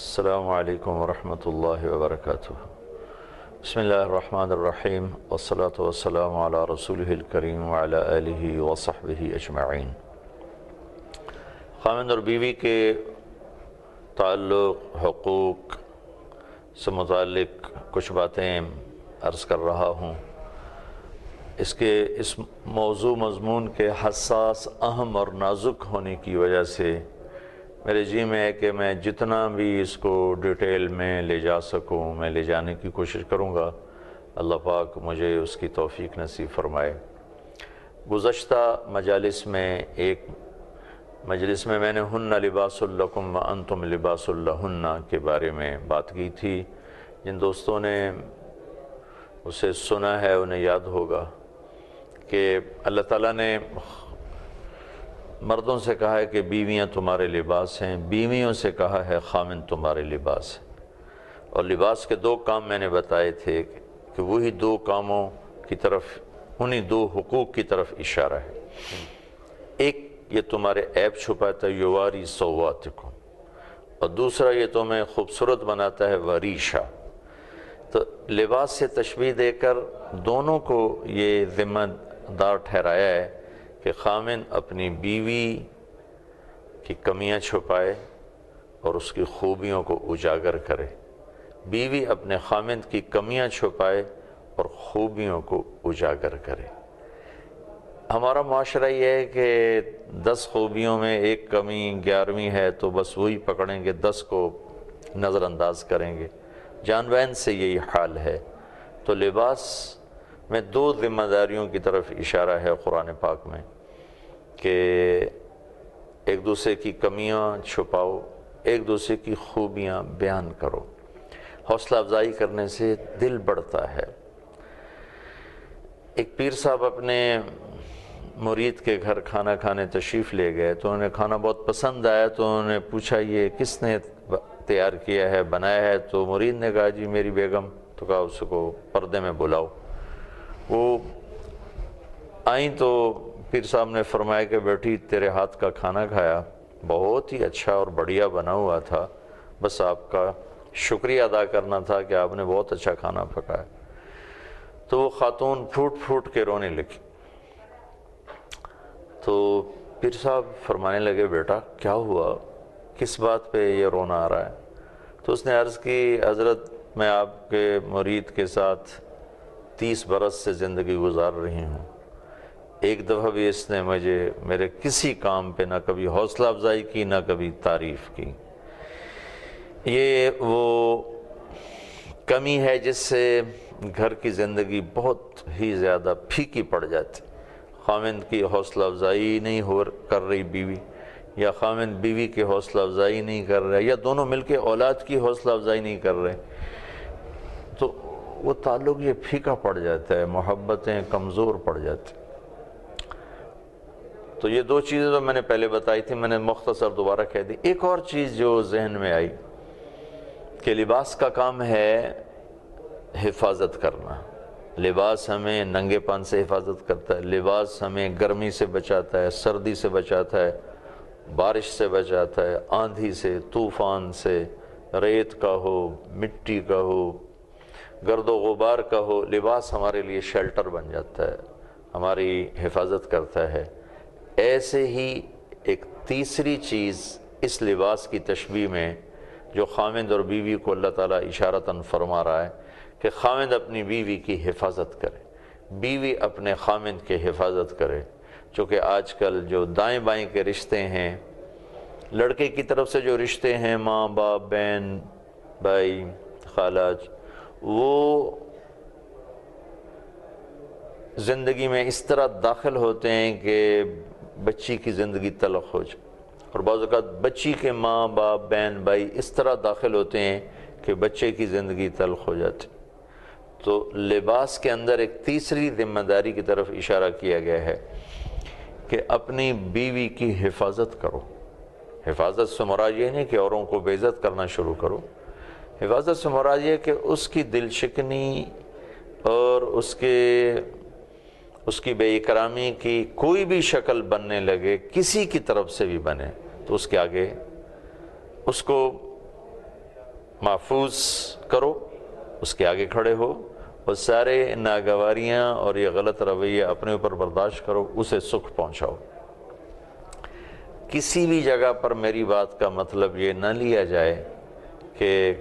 السلام علیکم ورحمۃ اللہ وبرکاتہ۔ بسم اللہ الرحمن الرحیم والصلاة والسلام علی رسولہ الکریم وعلی آلہ وصحبہ اجمعین۔ خاوند اور بیوی کے تعلق، حقوق سے متعلق کچھ باتیں عرض کر رہا ہوں۔ اس موضوع مضمون کے حساس، اہم اور نازک ہونے کی وجہ سے میرے جی میں ہے کہ میں جتنا بھی اس کو ڈیٹیل میں لے جا سکوں میں لے جانے کی کوشش کروں گا۔ اللہ پاک مجھے اس کی توفیق نصیب فرمائے۔ گزشتہ مجالس میں ایک مجلس میں نے ہن لباس لکم وانتم لباس لہن کے بارے میں بات کی تھی۔ جن دوستوں نے اسے سنا ہے انہیں یاد ہوگا کہ اللہ تعالیٰ نے مردوں سے کہا ہے کہ بیویاں تمہارے لباس ہیں، بیویوں سے کہا ہے خامن تمہارے لباس ہیں۔ اور لباس کے دو کام میں نے بتائے تھے کہ وہی دو کاموں کی طرف، انہی دو حقوق کی طرف اشارہ ہے۔ ایک یہ تمہارے عیب چھپاتا ہے، یواری سواتکم، اور دوسرا یہ تمہیں خوبصورت بناتا ہے، وریشہ۔ تو لباس سے تشبیہ دے کر دونوں کو یہ ذمہ دار ٹھہرایا ہے کہ خامن اپنی بیوی کی کمیاں چھپائے اور اس کی خوبیوں کو اجاگر کرے، بیوی اپنے خامن کی کمیاں چھپائے اور خوبیوں کو اجاگر کرے۔ ہمارا معاشرہ یہ ہے کہ 10 خوبیوں میں ایک کمی 11ویں ہے تو بس وہی پکڑیں گے، 10 کو نظر انداز کریں گے۔ جان بین سے یہی حال ہے۔ تو لباس میں دو ذمہ داریوں کی طرف اشارہ ہے قرآن پاک میں کہ ایک دوسرے کی کمیاں چھپاؤ، ایک دوسرے کی خوبیاں بیان کرو۔ حوصلہ افزائی کرنے سے دل بڑھتا ہے۔ ایک پیر صاحب اپنے مرید کے گھر کھانا کھانے تشریف لے گئے تو انہیں کھانا بہت پسند آیا، تو انہوں نے پوچھا یہ کس نے تیار کیا ہے، بنایا ہے؟ تو مرید نے کہا جی میری بیگم۔ تو کہا اس کو پردے میں بلاؤ۔ وہ آئیں تو پیر صاحب نے فرمایا کہ بیٹی تیرے ہاتھ کا کھانا کھایا، بہت ہی اچھا اور بڑھیا بنا ہوا تھا، بس آپ کا شکریہ ادا کرنا تھا کہ آپ نے بہت اچھا کھانا پکایا۔ تو وہ خاتون پھوٹ پھوٹ کے رونے لگی۔ تو پیر صاحب فرمانے لگے بیٹا کیا ہوا، کس بات پہ یہ رونا آ رہا ہے؟ تو اس نے عرض کی حضرت میں آپ کے مرید کے ساتھ 30 برس سے زندگی گزار رہی ہوں، ایک دفعہ بھی اس نے مجھے میرے کسی کام پہ نہ کبھی حوصلہ افزائی کی نہ کبھی تعریف کی۔ یہ وہ کمی ہے جس سے گھر کی زندگی بہت ہی زیادہ پھیکی پڑ جاتی۔ خاوند کی حوصلہ افزائی نہیں کر رہی بیوی، یا خاوند بیوی کی حوصلہ افزائی نہیں کر رہے، یا دونوں مل کے اولاد کی حوصلہ افزائی نہیں کر رہے، تو وہ تعلق یہ پھیکا پڑ جاتا ہے، محبتیں کمزور پڑ جاتی۔ تو یہ دو چیزیں تو میں نے پہلے بتائی تھی، میں نے مختصر دوبارہ کہہ دی۔ ایک اور چیز جو ذہن میں آئی کہ لباس کا کام ہے حفاظت کرنا۔ لباس ہمیں ننگے پن سے حفاظت کرتا ہے، لباس ہمیں گرمی سے بچاتا ہے، سردی سے بچاتا ہے، بارش سے بچاتا ہے، آندھی سے، طوفان سے، ریت کا ہو، مٹی کا ہو، گرد و غبار کا ہو، لباس ہمارے لیے شیلٹر بن جاتا ہے، ہماری حفاظت کرتا ہے۔ ایسے ہی ایک تیسری چیز اس لباس کی تشبیہ میں جو خاوند اور بیوی کو اللہ تعالیٰ اشارتاً فرما رہا ہے کہ خاوند اپنی بیوی کی حفاظت کرے، بیوی اپنے خاوند کی حفاظت کرے۔ چونکہ آج کل جو دائیں بائیں کے رشتے ہیں، لڑکے کی طرف سے جو رشتے ہیں ماں باپ بہن بھائی خالہ، وہ زندگی میں اس طرح داخل ہوتے ہیں کہ بچی کی زندگی تلخ ہو جائے، اور بعض اوقات بچی کے ماں باپ بہن بھائی اس طرح داخل ہوتے ہیں کہ بچے کی زندگی تلخ ہو جاتی۔ تو لباس کے اندر ایک تیسری ذمہ داری کی طرف اشارہ کیا گیا ہے کہ اپنی بیوی کی حفاظت کرو۔ حفاظت سے مراد یہ نہیں کہ اوروں کو بے عزت کرنا شروع کرو، حفاظت سے مراد یہ کہ اس کی دل شکنی اور اس کی بے اکرامی کی کوئی بھی شکل بننے لگے، کسی کی طرف سے بھی بنے، تو اس کے آگے اس کو محفوظ کرو، اس کے آگے کھڑے ہو، اور سارے ناگواریاں اور یہ غلط رویے اپنے اوپر برداشت کرو، اسے سکھ پہنچاؤ۔ کسی بھی جگہ پر میری بات کا مطلب یہ نہ لیا جائے کہ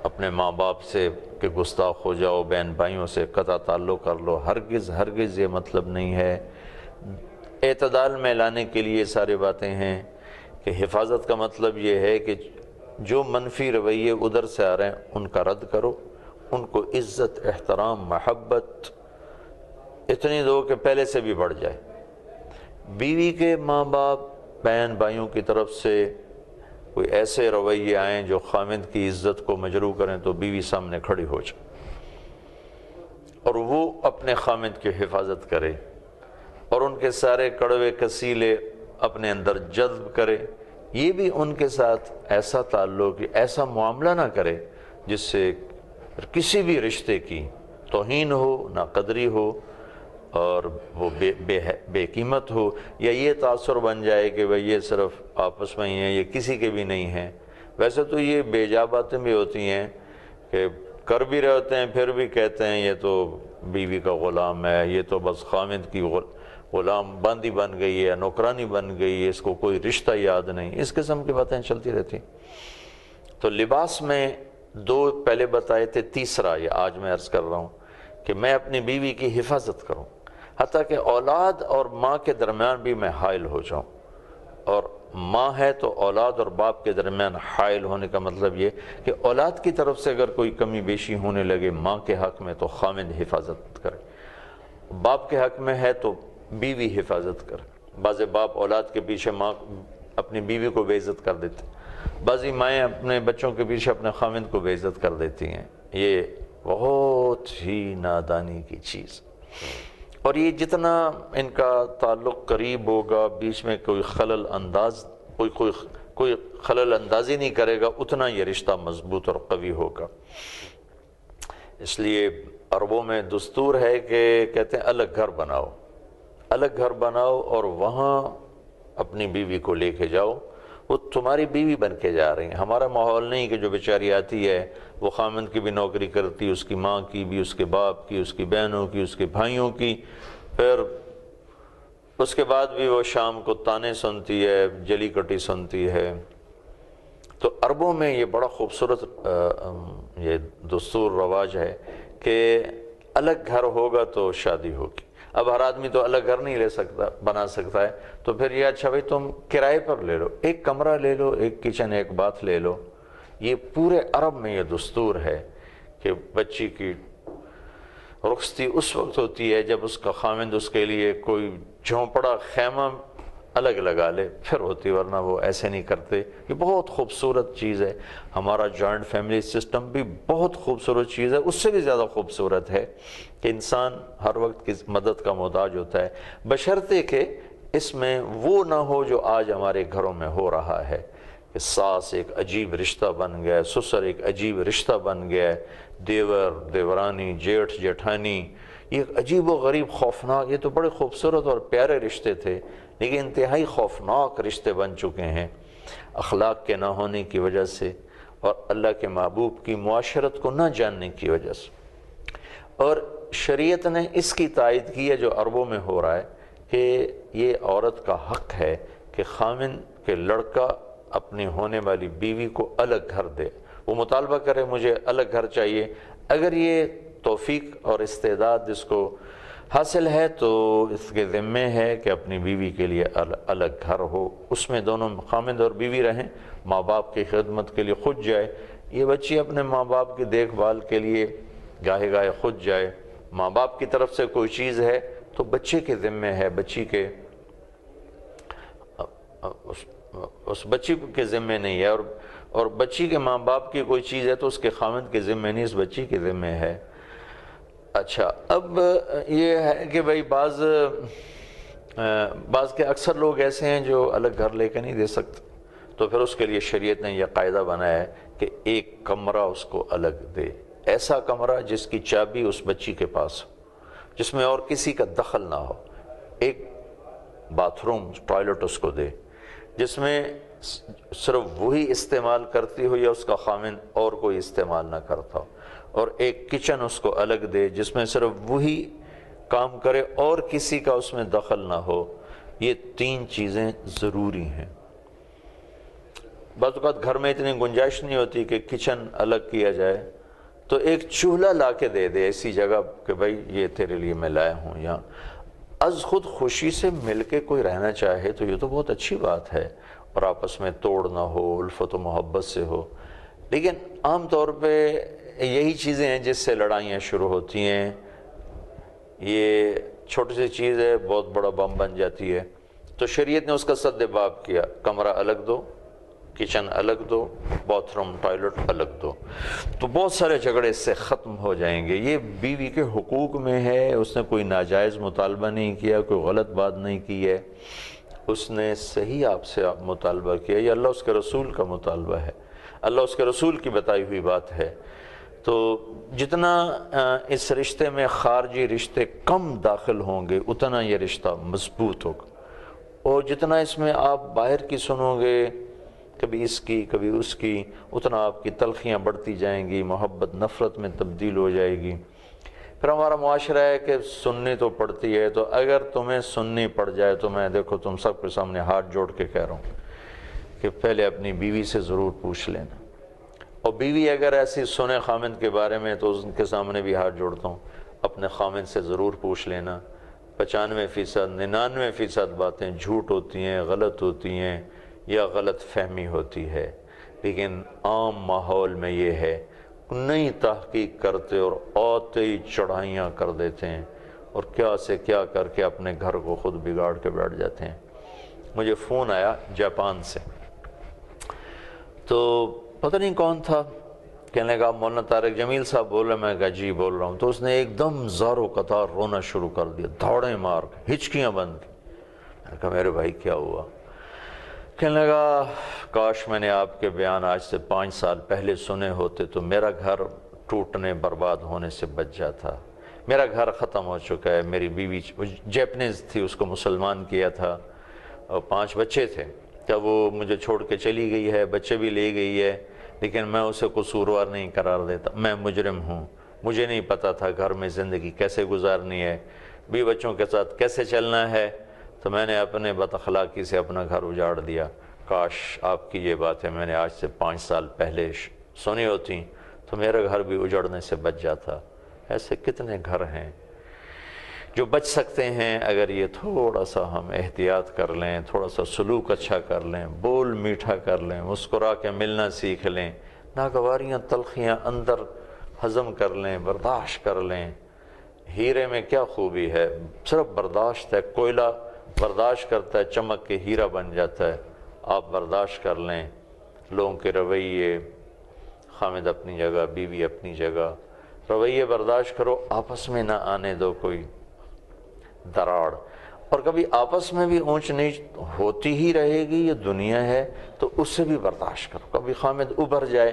اپنے ماں باپ سے کہ گستاخ ہو جاؤ، بہن بھائیوں سے قطع تعلق کر لو، ہرگز ہرگز یہ مطلب نہیں ہے۔ اعتدال میں لانے کے لیے ساری باتیں ہیں کہ حفاظت کا مطلب یہ ہے کہ جو منفی رویے ادھر سے آ رہے ہیں ان کا رد کرو، ان کو عزت، احترام، محبت اتنی دو کہ پہلے سے بھی بڑھ جائے۔ بیوی کے ماں باپ، بہن بھائیوں کی طرف سے کوئی ایسے رویے آئیں جو خامند کی عزت کو مجروح کریں تو بیوی سامنے کھڑی ہو جائے اور وہ اپنے خامند کی حفاظت کرے اور ان کے سارے کڑوے کسیلے اپنے اندر جذب کرے۔ یہ بھی ان کے ساتھ ایسا تعلق، ایسا معاملہ نہ کرے جس سے کسی بھی رشتے کی توہین ہو، ناقدری ہو اور وہ بے قیمت ہو، یا یہ تاثر بن جائے کہ بھئی یہ صرف آپس میں ہی ہیں، یہ کسی کے بھی نہیں ہیں۔ ویسے تو یہ بے جا باتیں بھی ہوتی ہیں کہ کر بھی رہے ہوتے ہیں پھر بھی کہتے ہیں یہ تو بیوی کا غلام ہے، یہ تو بس خامد کی غلام باندی بن گئی ہے، نوکرانی بن گئی ہے، اس کو کوئی رشتہ یاد نہیں، اس قسم کی باتیں چلتی رہتی۔ تو لباس میں دو پہلے بتائے تھے، تیسرا یہ آج میں عرض کر رہا ہوں کہ میں اپنی بیوی کی حفاظت کروں، حتیٰ کہ اولاد اور ماں کے درمیان بھی میں حائل ہو جاؤں۔ اور ماں ہے تو اولاد اور باپ کے درمیان حائل ہونے کا مطلب یہ کہ اولاد کی طرف سے اگر کوئی کمی بیشی ہونے لگے ماں کے حق میں تو خامند حفاظت کرے، باپ کے حق میں ہے تو بیوی حفاظت کرے۔ بعض باپ اولاد کے پیچھے ماں اپنی بیوی کو بے عزت کر دیتے، بعضی مائیں اپنے بچوں کے پیچھے اپنے خامند کو بے عزت کر دیتی ہیں۔ یہ بہت ہی نادانی کی چیز، اور یہ جتنا ان کا تعلق قریب ہوگا، بیچ میں کوئی خلل اندازی نہیں کرے گا، اتنا یہ رشتہ مضبوط اور قوی ہوگا۔ اس لیے عربوں میں دستور ہے کہ کہتے ہیں الگ گھر بناؤ، الگ گھر بناؤ اور وہاں اپنی بیوی کو لے کے جاؤ، وہ تمہاری بیوی بن کے جا رہی ہیں۔ ہمارا ماحول نہیں کہ جو بیچاری آتی ہے وہ خامند کی بھی نوکری کرتی، اس کی ماں کی بھی، اس کے باپ کی، اس کی بہنوں کی، اس کے بھائیوں کی، پھر اس کے بعد بھی وہ شام کو تانے سنتی ہے، جلی کٹی سنتی ہے۔ تو عربوں میں یہ بڑا خوبصورت یہ دستور رواج ہے کہ الگ گھر ہوگا تو شادی ہوگی۔ اب ہر آدمی تو الگ گھر نہیں بنا سکتا ہے، تو پھر یہ اچھا بھائی تم کرائے پر لے لو، ایک کمرہ لے لو، ایک کچن ایک باتھ لے لو۔ یہ پورے عرب میں یہ دستور ہے کہ بچی کی رخصتی اس وقت ہوتی ہے جب اس کا خامند اس کے لیے کوئی جھونپڑا خیمہ الگ لگا لے، پھر ہوتی، ورنہ وہ ایسے نہیں کرتے۔ یہ بہت خوبصورت چیز ہے۔ ہمارا جوائنٹ فیملی سسٹم بھی بہت خوبصورت چیز ہے، اس سے بھی زیادہ خوبصورت ہے کہ انسان ہر وقت کی مدد کا محتاج ہوتا ہے، بشرطے کہ اس میں وہ نہ ہو جو آج ہمارے گھروں میں ہو رہا ہے کہ ساس ایک عجیب رشتہ بن گیا ہے، سسر ایک عجیب رشتہ بن گیا ہے، دیور دیورانی، جیٹھ جیٹھانی، یہ ایک عجیب و غریب خوفناک، یہ تو بڑے خوبصورت اور پیارے رشتے تھے لیکن انتہائی خوفناک رشتے بن چکے ہیں اخلاق کے نہ ہونے کی وجہ سے اور اللہ کے محبوب کی معاشرت کو نہ جاننے کی وجہ سے۔ اور شریعت نے اس کی تائید کی ہے جو عربوں میں ہو رہا ہے کہ یہ عورت کا حق ہے کہ خامن کے لڑکا اپنی ہونے والی بیوی کو الگ گھر دے، وہ مطالبہ کرے مجھے الگ گھر چاہیے، اگر یہ توفیق اور استعداد اس کو حاصل ہے تو اس کے ذمہ ہے کہ اپنی بیوی کے لیے الگ گھر ہو، اس میں دونوں خامند اور بیوی رہیں، ماں باپ کی خدمت کے لیے خود جائے، یہ بچی اپنے ماں باپ کی دیکھ بھال کے لیے گاہے گاہے خود جائے، ماں باپ کی طرف سے کوئی چیز ہے تو بچے کے ذمہ ہے، بچی کے اس بچی کے ذمہ نہیں ہے، اور بچی کے ماں باپ کی کوئی چیز ہے تو اس کے خامند کے ذمہ نہیں، اس بچی کے ذمہ ہے۔ اچھا، اب یہ ہے کہ بھئی بعض کے اکثر لوگ ایسے ہیں جو الگ گھر لے کے نہیں دے سکتے، تو پھر اس کے لیے شریعت نے یہ قاعدہ بنایا ہے کہ ایک کمرہ اس کو الگ دے، ایسا کمرہ جس کی چابی اس بچی کے پاس ہو، جس میں اور کسی کا دخل نہ ہو، ایک باتھ روم ٹوائلٹ اس کو دے، جس میں صرف وہی استعمال کرتی ہو یا اس کا خامن اور کوئی استعمال نہ کرتا ہو، اور ایک کچن اس کو الگ دے جس میں صرف وہی کام کرے اور کسی کا اس میں دخل نہ ہو۔ یہ 3 چیزیں ضروری ہیں۔ بعض اوقات گھر میں اتنی گنجائش نہیں ہوتی کہ کچن الگ کیا جائے، تو ایک چولہا لا کے دے دے ایسی جگہ کہ بھائی یہ تیرے لیے میں لایا ہوں، یا از خود خوشی سے مل کے کوئی رہنا چاہے تو یہ تو بہت اچھی بات ہے، اور آپس میں توڑ نہ ہو، الفت و محبت سے ہو۔ لیکن عام طور پہ یہی چیزیں ہیں جس سے لڑائیاں شروع ہوتی ہیں۔ یہ چھوٹی سی چیز ہے، بہت بڑا بم بن جاتی ہے۔ تو شریعت نے اس کا سد باب کیا، کمرہ الگ دو، کچن الگ دو، باتھ روم ٹوائلٹ الگ دو، تو بہت سارے جھگڑے اس سے ختم ہو جائیں گے۔ یہ بیوی کے حقوق میں ہے، اس نے کوئی ناجائز مطالبہ نہیں کیا، کوئی غلط بات نہیں کی ہے، اس نے صحیح آپ سے مطالبہ کیا، یہ اللہ اس کے رسول کا مطالبہ ہے، اللہ اس کے رسول کی بتائی ہوئی بات ہے۔ تو جتنا اس رشتے میں خارجی رشتے کم داخل ہوں گے اتنا یہ رشتہ مضبوط ہوگا، اور جتنا اس میں آپ باہر کی سنو گے، کبھی اس کی کبھی اس کی، اتنا آپ کی تلخیاں بڑھتی جائیں گی، محبت نفرت میں تبدیل ہو جائے گی۔ پھر ہمارا معاشرہ ہے کہ سننی تو پڑتی ہے، تو اگر تمہیں سننی پڑ جائے تو میں دیکھو تم سب کے سامنے ہاتھ جوڑ کے کہہ رہا ہوں کہ پہلے اپنی بیوی سے ضرور پوچھ لینا، اور بیوی اگر ایسی سنے خامند کے بارے میں تو ان کے سامنے بھی ہاتھ جوڑتا ہوں، اپنے خامند سے ضرور پوچھ لینا۔ 95%، 99% باتیں جھوٹ ہوتی ہیں، غلط ہوتی ہیں یا غلط فہمی ہوتی ہے، لیکن عام ماحول میں یہ ہے نئی تحقیق کرتے اور آتے ہی چڑھائیاں کر دیتے ہیں، اور کیا سے کیا کر کے اپنے گھر کو خود بگاڑ کے بیٹھ جاتے ہیں۔ مجھے فون آیا جاپان سے، تو پتہ نہیں کون تھا، کہنے لگا مولانا طارق جمیل صاحب بول رہے ہیں؟ میں کہا جی بول رہا ہوں۔ تو اس نے ایک دم زارو قطار رونا شروع کر دیا، دھاڑیں مار کے، ہچکیاں بند کی۔ میں نے کہا میرے بھائی کیا ہوا؟ کہنے لگا کاش میں نے آپ کے بیان آج سے 5 سال پہلے سنے ہوتے تو میرا گھر ٹوٹنے برباد ہونے سے بچ جاتا، میرا گھر ختم ہو چکا ہے۔ میری بیوی جیپنیز تھی، اس کو مسلمان کیا تھا، اور 5 بچے تھے، کیا وہ مجھے چھوڑ کے چلی گئی ہے، بچے بھی لے گئی ہے، لیکن میں اسے قصوروار نہیں قرار دیتا، میں مجرم ہوں، مجھے نہیں پتا تھا گھر میں زندگی کیسے گزارنی ہے، بیوی بچوں کے ساتھ کیسے چلنا ہے، تو میں نے اپنے بد اخلاقی سے اپنا گھر اجاڑ دیا۔ کاش آپ کی یہ باتیں میں نے آج سے 5 سال پہلے سنی ہوتی تو میرا گھر بھی اجڑنے سے بچ جاتا۔ ایسے کتنے گھر ہیں جو بچ سکتے ہیں اگر یہ تھوڑا سا ہم احتیاط کر لیں، تھوڑا سا سلوک اچھا کر لیں، بول میٹھا کر لیں، مسکرا کے ملنا سیکھ لیں، ناگواریاں تلخیاں اندر ہضم کر لیں، برداشت کر لیں۔ ہیرے میں کیا خوبی ہے؟ صرف برداشت ہے، کوئلہ برداشت کرتا ہے، چمک کے ہیرا بن جاتا ہے۔ آپ برداشت کر لیں لوگوں کے رویے، خامد اپنی جگہ، بیوی اپنی جگہ، رویے برداشت کرو، آپس میں نہ آنے دو کوئی دراڑ، اور کبھی آپس میں بھی اونچ نیچ ہوتی ہی رہے گی، یہ دنیا ہے، تو اس سے بھی برداشت کرو۔ کبھی خامد ابھر جائے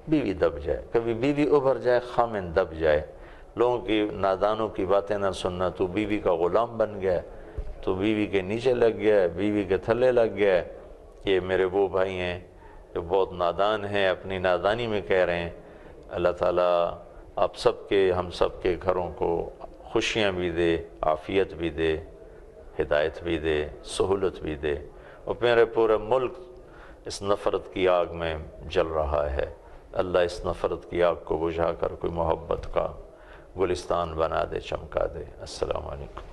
بیوی دب جائے، کبھی بیوی ابھر جائے خامد دب جائے، لوگوں کی نادانوں کی باتیں نہ سننا، تو بیوی کا غلام بن گیا، تو بیوی کے نیچے لگ گیا، بیوی کے تھلے لگ گیا۔ یہ میرے وہ بھائی ہیں جو بہت نادان ہیں، اپنی نادانی میں کہہ رہے ہیں۔ اللہ تعالیٰ آپ سب کے، ہم سب کے گھروں کو خوشیاں بھی دے، عافیت بھی دے، ہدایت بھی دے، سہولت بھی دے، اور میرے پورے ملک اس نفرت کی آگ میں جل رہا ہے، اللہ اس نفرت کی آگ کو بجھا کر کوئی محبت کا گلستان بنا دے، چمکا دے۔ السلام علیکم۔